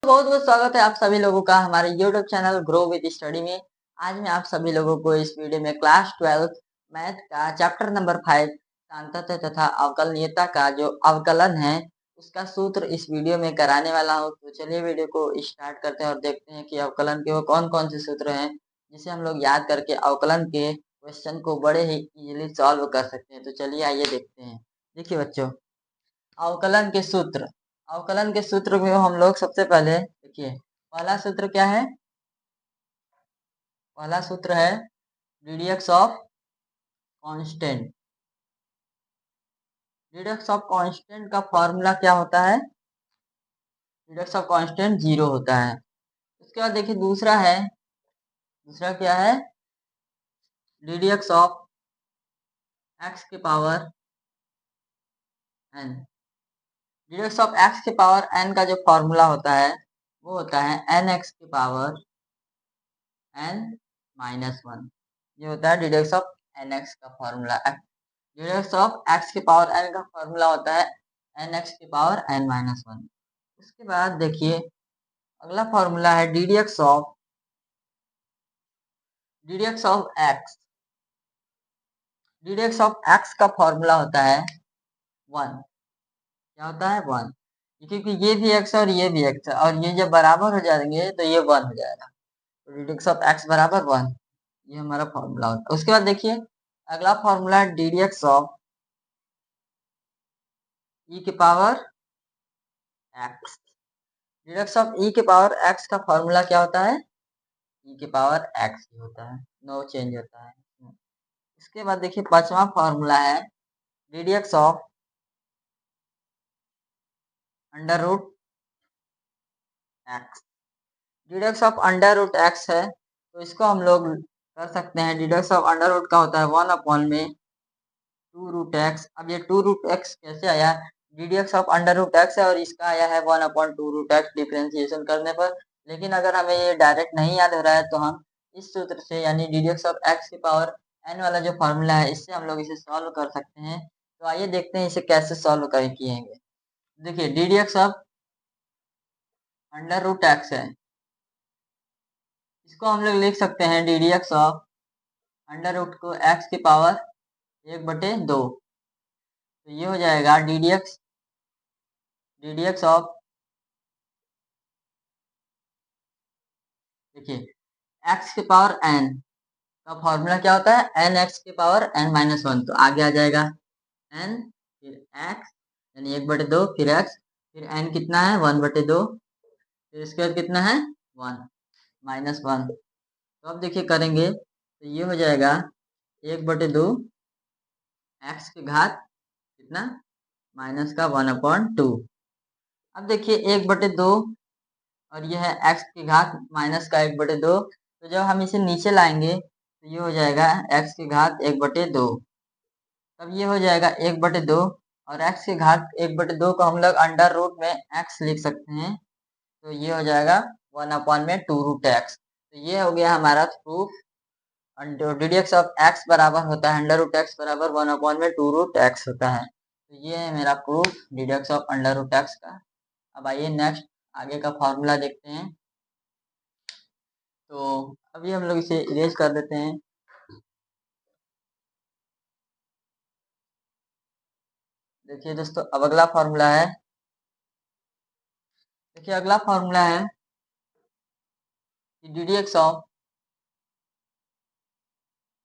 बहुत बहुत स्वागत है आप सभी लोगों का हमारे YouTube channel grow with study में। आज मैं आप सभी लोगों को इस वीडियो में क्लास 12 मैथ का चैप्टर नंबर 5 सांतत्य तथा अवकलनीयता का जो अवकलन है उसका सूत्र इस वीडियो में कराने वाला हूं। तो चलिए वीडियो को स्टार्ट करते हैं और देखते हैं कि अवकलन के वो कौन कौन से सूत्र हैं जिसे हम लोग याद करके अवकलन के क्वेश्चन को बड़े ही इजीली सॉल्व कर सकते हैं। तो चलिए आइए देखते हैं। देखिए बच्चों, अवकलन के सूत्र। अवकलन के सूत्र में हम लोग सबसे पहले देखिए, पहला सूत्र क्या है? पहला सूत्र है DDX of constant. रीडियक्स of constant का फॉर्मूला क्या होता है? रीडियक्स ऑफ कांस्टेंट 0 होता है। उसके बाद देखिए दूसरा है, दूसरा क्या है? रीडियक्स ऑफ एक्स के पावर एन। रीडियक्स ऑफ एक्स के पावर एन का जो फॉर्मूला होता है वो होता है एन एक्स के पावर एन माइनस वन। ये होता है रीडियक्स ऑफ एन एक्स का फॉर्मूला। रीडियक्स ऑफ एक्स के पावर एन का फॉर्मूला होता है एन एक्स के पावर एन माइनस वन। उसके बाद देखिए अगला फॉर्मूला है DDX of x. DDX of x का फॉर्मूला होता है वन। क्या होता है? वन। क्योंकि ये भी एक्स है और ये भी एक्स है और ये जब बराबर हो जाएंगे तो ये वन हो जाएगा। तो रीडियक्स ऑफ एक्स बराबर वन, ये हमारा फॉर्मूला होता है। उसके बाद देखिए अगला फॉर्मूला है रीडियक्स ऑफ ई के पावर एक्स। रीडियक्स ऑफ ई के पावर एक्स का फॉर्मूला क्या होता है? ई के पावर एक्स ही होता है, नो चेंज होता है। इसके बाद देखिए पांचवा फॉर्मूला है DDX of under root X. DDX of under root x है तो इसको हम लोग कर सकते हैं। रीडियक्स ऑफ अंडर रूट का होता है वन अपॉन में टू रूट एक्स। अब ये टू रूट एक्स कैसे आया? Radix of under root x है और इसका आया है one upon two root x differentiation करने पर। लेकिन अगर हमें ये डायरेक्ट नहीं याद हो रहा है तो हम इस सूत्र से यानी रीडियक्स ऑफ एक्स की पावर एन वाला जो फॉर्मूला है इससे हम लोग इसे सॉल्व कर सकते हैं। तो आइए देखते हैं इसे कैसे सॉल्व करें किएंगे। देखिए रीडियक्स ऑफ अंडर रूट एक्स है, इसको हम लोग लिख सकते हैं रीडियक्स ऑफ अंडर रूट को एक्स की पावर एक बटे दो। तो ये हो जाएगा रीडियक्स ऑफ, देखिए एक्स के पावर एन का फॉर्मूला क्या होता है? एन एक्स के पावर एन माइनस वन। तो आगे आ जाएगा एन फिर एक्स यानी एक बटे दो फिर एक्स फिर एन कितना है? वन बटे दो फिर इसके बाद कितना है? One minus one. तो अब देखिए करेंगे तो ये हो जाएगा एक बटे दो एक्स के घात कितना? माइनस का वन अपॉन टू। अब देखिए एक बटे दो और ये है एक्स की घात माइनस का एक बटे दो। तो जब हम इसे नीचे लाएंगे तो ये हो जाएगा एक्स की घात एक बटे दो। तब ये हो जाएगा एक बटे दो और एक्स की घात एक बटे दो को हम लोग अंडर रूट में एक्स लिख सकते हैं। तो ये हो जाएगा वन अपॉन में टू रूट एक्स। तो ये हो गया हमारा प्रूफ। रीडियक्स ऑफ एक्स बराबर होता है अंडर रूट एक्स बराबर वन अपॉन में टू रूट एक्स होता है। तो ये है मेरा proof DDX of under root X का। अब आइए नेक्स्ट आगे का फॉर्मूला देखते हैं। तो अभी हम लोग इसे इरेज कर देते हैं। देखिए दोस्तों अब अगला फॉर्मूला है, देखिए अगला फॉर्मूला है DDX of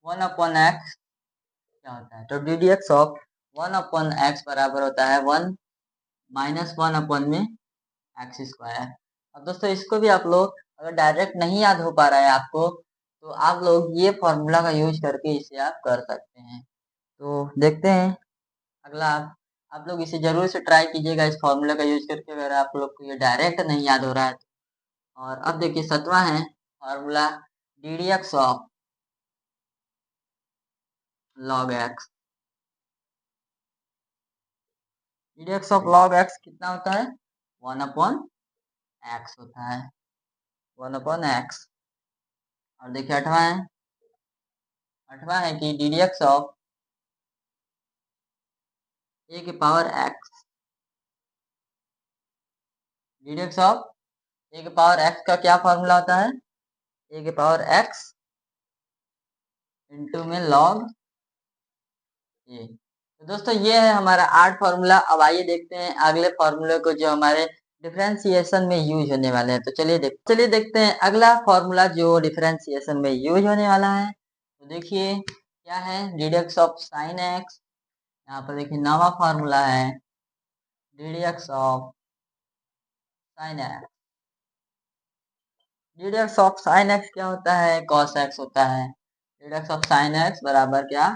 one upon x क्या होता है? तो रीडियक्स ऑफ वन अपॉन एक्स बराबर होता है वन माइनस वन अपॉन में एक्स स्क्वायर। अब दोस्तों इसको भी आप लोग अगर डायरेक्ट नहीं याद हो पा रहा है आपको तो आप लोग ये फॉर्मूला का यूज करके इसे आप कर सकते हैं। तो देखते हैं अगला, आप लोग इसे जरूर से ट्राई कीजिएगा इस फॉर्मूला का यूज करके अगर आप लोग को ये डायरेक्ट नहीं याद हो रहा है। और अब देखिए सतवां है formula DDX of log X. DDX of log X कितना होता है? वन अपॉन एक्स होता है, वन अपॉन एक्स। और देखिए आठवां है कि रीडियक्स ऑफ ए के पावर एक्स। रीडियक्स ऑफ ए के पावर एक्स का क्या फॉर्मूला होता है? ए के पावर एक्स इंटू में लॉग ए। तो दोस्तों ये है हमारा 8 फॉर्मूला। अब आइए देखते हैं अगले फॉर्मूले को जो हमारे डिफरेंशिएशन में यूज होने वाले हैं। तो चलिए देखते हैं अगला फॉर्मूला जो डिफरेंशिएशन में यूज होने वाला है। तो देखिए क्या है, डिडक्स ऑफ साइन एक्स। यहाँ पर देखिए नवा फॉर्मूला है DDX of sine X. DDX of sine X क्या होता है? कॉस एक्स होता है। डिडक्स ऑफ साइन एक्स बराबर क्या?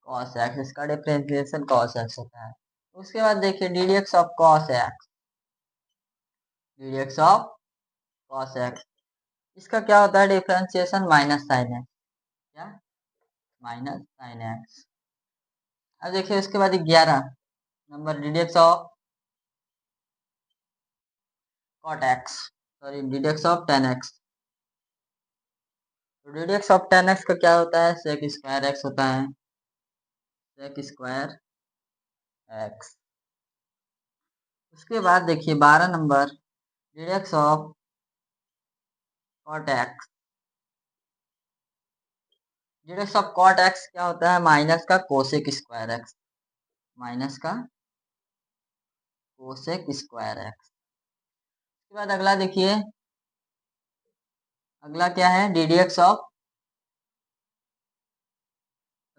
Cos X. इसका डिफरेंशिएशन कॉस एक्स होता है। उसके बाद देखिए डीडीएक्स of cos x, डीडीएक्स of cos X, इसका क्या होता है डिफरेंशिएशन? Minus sine X. क्या? Minus sine X. अब देखिए उसके बाद 11 number डीडीएक्स of cot X, sorry DDX of tan X. तो डीडीएक्स ऑफ टेन एक्स का क्या होता है? सेक स्क्वायर एक्स होता है, सेक स्क्वायर एक्स। उसके बाद देखिए 12 number डीडीएक्स of cot x, d d x of cot x क्या होता है? माइनस का कोसेक स्क्वायर एक्स, माइनस का कोसेक स्क्वायर एक्स। उसके बाद अगला देखिए, अगला क्या है? डीडीएक्स ऑफ,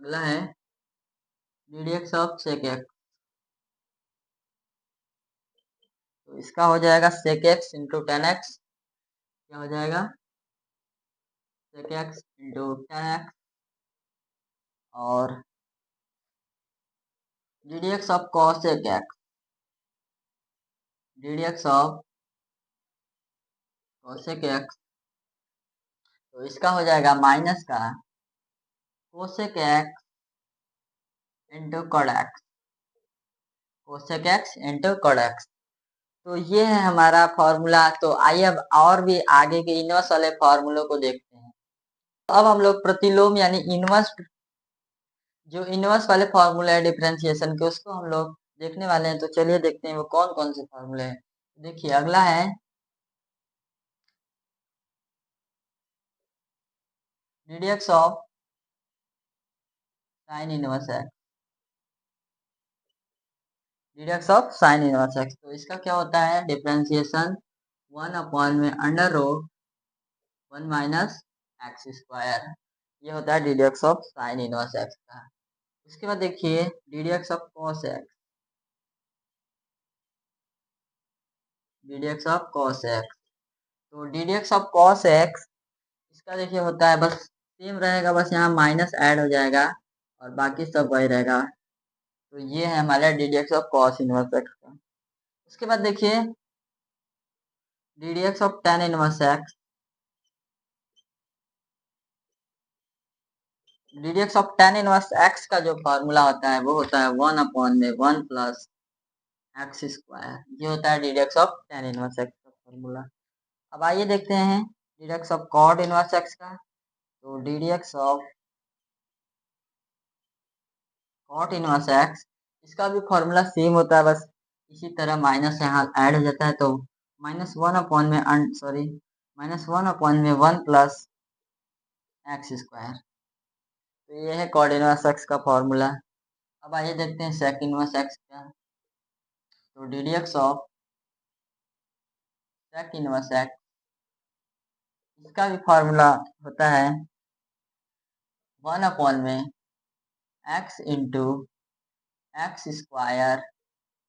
अगला है डीडीएक्स ऑफ सेक एक्स। तो इसका हो जाएगा sec x into tan x. क्या हो जाएगा? Sec x into tan x. और d d x of cosec x, डीडीएक्स of cosec x. तो इसका हो जाएगा माइनस का cosec x into cot x, cosec x into cot x. तो ये है हमारा फॉर्मूला। तो आइए अब और भी आगे के इनवर्स वाले फॉर्मूलों को देखते हैं। तो अब हम लोग प्रतिलोम यानी इनवर्स, जो इनवर्स वाले फॉर्मूले है डिफरेंशिएशन के, उसको हम लोग देखने वाले हैं। तो चलिए देखते हैं वो कौन कौन से फॉर्मूले हैं। देखिए अगला है d d x of sine inverse x, डीडीएक्स of sine inverse x. तो इसका क्या होता है डिफरेंशिएशन? 1 में under root 1 minus x square. ये होता है d d x of sine inverse x का। उसके बाद देखिए डीडीएक्स of cos x, डीडीएक्स of cos x. तो डीडीएक्स ऑफ कॉस एक्स, इसका देखिए होता है बस सेम रहेगा, बस यहाँ माइनस ऐड हो जाएगा और बाकी सब वही रहेगा। तो ये है हमारा डीडीएक्स ऑफ कॉस इनवर्स एक्स का। उसके बाद देखिए डीडीएक्स of tan inverse x, डीडीएक्स of tan inverse x का जो फॉर्मूला होता है वो होता है 1/1 प्लस एक्स स्क्वायर। ये होता है d d x of tan inverse x का फॉर्मूला। अब आइए देखते हैं d d x of cot inverse x का। तो डीडीएक्स ऑफ कॉट इनवर्स एक्स, इसका भी फॉर्मूला सेम होता है, बस इसी तरह माइनस यहाँ ऐड हो जाता है। तो -1/1 प्लस एक्स स्क्वायर। तो ये है कॉट इनवर्स एक्स का फॉर्मूला। अब आइए देखते हैं सेक इनवर्स एक्स का। तो डीडीएक्स ऑफ सेक इनवर्स एक्स, इसका भी फॉर्मूला होता है 1/x इंटू एक्स स्क्वायर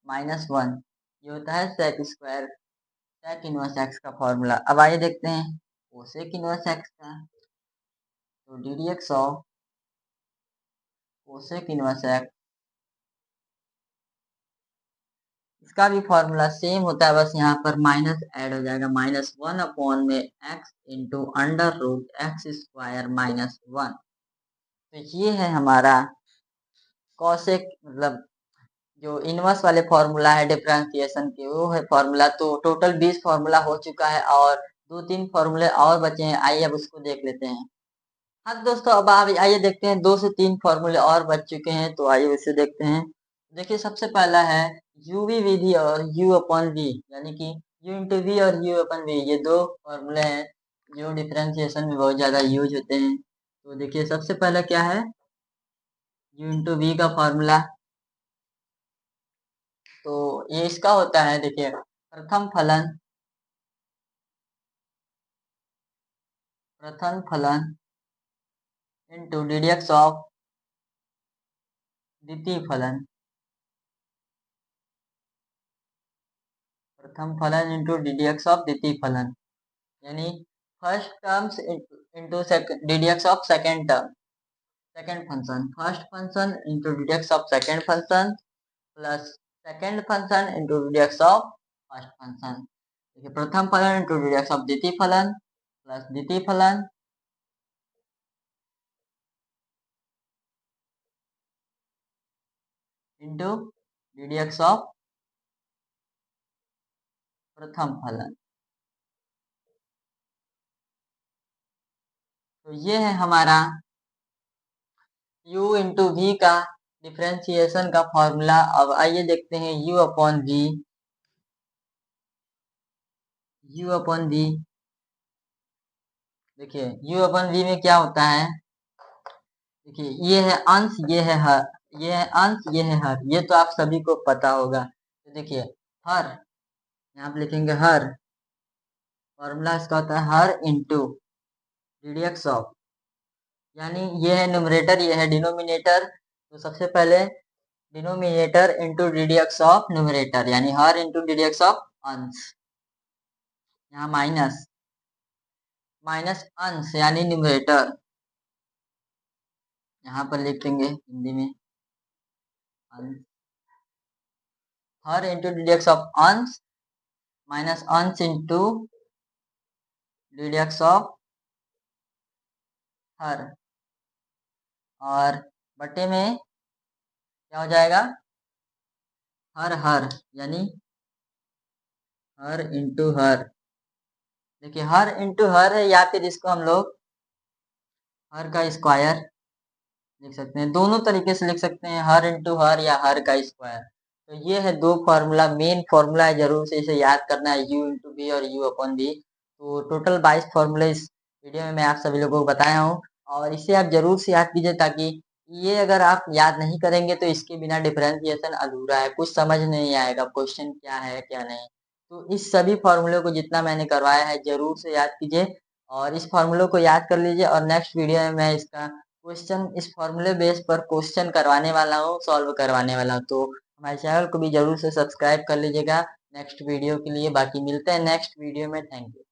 -1। ये होता है sec square, sec inverse x का फॉर्मूला। अब आइए देखते हैं कोसेक इनवर्स एक्स का। तो डीडीएक्स ऑफ कोसेक इनवर्स एक्स, इसका भी फॉर्मूला सेम होता है, बस यहाँ पर माइनस ऐड हो जाएगा। -1/x into under root x square -1। तो ये है हमारा कॉसेक, मतलब जो इनवर्स वाले फॉर्मूला है डिफरेंशिएशन के, वो है फॉर्मूला। तो टोटल 20 फॉर्मूला हो चुका है और 2-3 फॉर्मूले और बचे हैं। आइए अब उसको देख लेते हैं। हाँ तो दोस्तों अब आइए देखते हैं 2 से 3 फॉर्मूले और बच चुके हैं। तो आइए उसे देखते हैं। देखिए सबसे पहला है यूवी विधि और यू अपॉन वी, यानी कि u इंटू वी और u अपन वी, ये दो फॉर्मूले हैं जो डिफरेंशिएशन में बहुत ज़्यादा यूज होते हैं। तो देखिए सबसे पहला क्या है, u इंटू वी का फॉर्मूला, तो ये इसका होता है, देखिए प्रथम फलन इंटू ddx ऑफ द्वितीय फलन, प्रथम फलन इंटू ddx ऑफ द्वितीय फलन, यानी first terms into ddx of second term, second function, first function into ddx of second function plus second function into ddx of first function. देखिए प्रथम फलन इंटू ddx ऑफ द्वितीय फलन प्लस द्वितीय फलन इंटू ddx ऑफ प्रथम फलन। तो ये है हमारा u इंटू वी का डिफ्रेंसिएशन का फॉर्मूला। अब आइए देखते हैं u upon v, u upon v, देखिए u अपॉन वी में क्या होता है, देखिए ये है अंश, ये है हर, ये है अंश, ये है हर, ये तो आप सभी को पता होगा। तो देखिए हर, यहाँ पे लिखेंगे हर, फॉर्मूला इसका होता है हर इंटू ddx ऑफ, यानी ये है न्यूमरेटर, ये है डिनोमिनेटर, तो सबसे पहले denominator into ddx of numerator, यानी हर इंटू ddx ऑफ अंश, यहाँ माइनस, माइनस अंश यानी न्यूमरेटर, यहाँ पर लिख देंगे हिंदी में अंश, हर इंटू ddx ऑफ अंश माइनस अंश इंटू ddx ऑफ हर, और बटे में क्या हो जाएगा, हर हर, यानी हर इंटू हर, देखिए हर इंटू हर है, या फिर इसको हम लोग हर का स्क्वायर लिख सकते हैं, दोनों तरीके से लिख सकते हैं, हर इंटू हर या हर का स्क्वायर। तो ये है दो फार्मूला, मेन फार्मूला है, जरूर से इसे याद करना है, u इंटू बी और u अपॉन बी। तो टोटल 22 फार्मूले इस वीडियो में मैं आप सभी लोगों को बताया हूँ, और इसे आप जरूर से याद कीजिए, ताकि ये अगर आप याद नहीं करेंगे तो इसके बिना डिफरेंशिएशन अधूरा है, कुछ समझ नहीं आएगा, क्वेश्चन क्या है क्या नहीं। तो इस सभी फार्मूले को जितना मैंने करवाया है जरूर से याद कीजिए, और इस फार्मूले को याद कर लीजिए, और नेक्स्ट वीडियो में मैं इसका क्वेश्चन, इस फॉर्मूले बेस पर क्वेश्चन करवाने वाला हूँ, सॉल्व करवाने वाला हूँ। तो हमारे चैनल को भी जरूर से सब्सक्राइब कर लीजिएगा नेक्स्ट वीडियो के लिए। बाकी मिलते हैं नेक्स्ट वीडियो में, थैंक यू।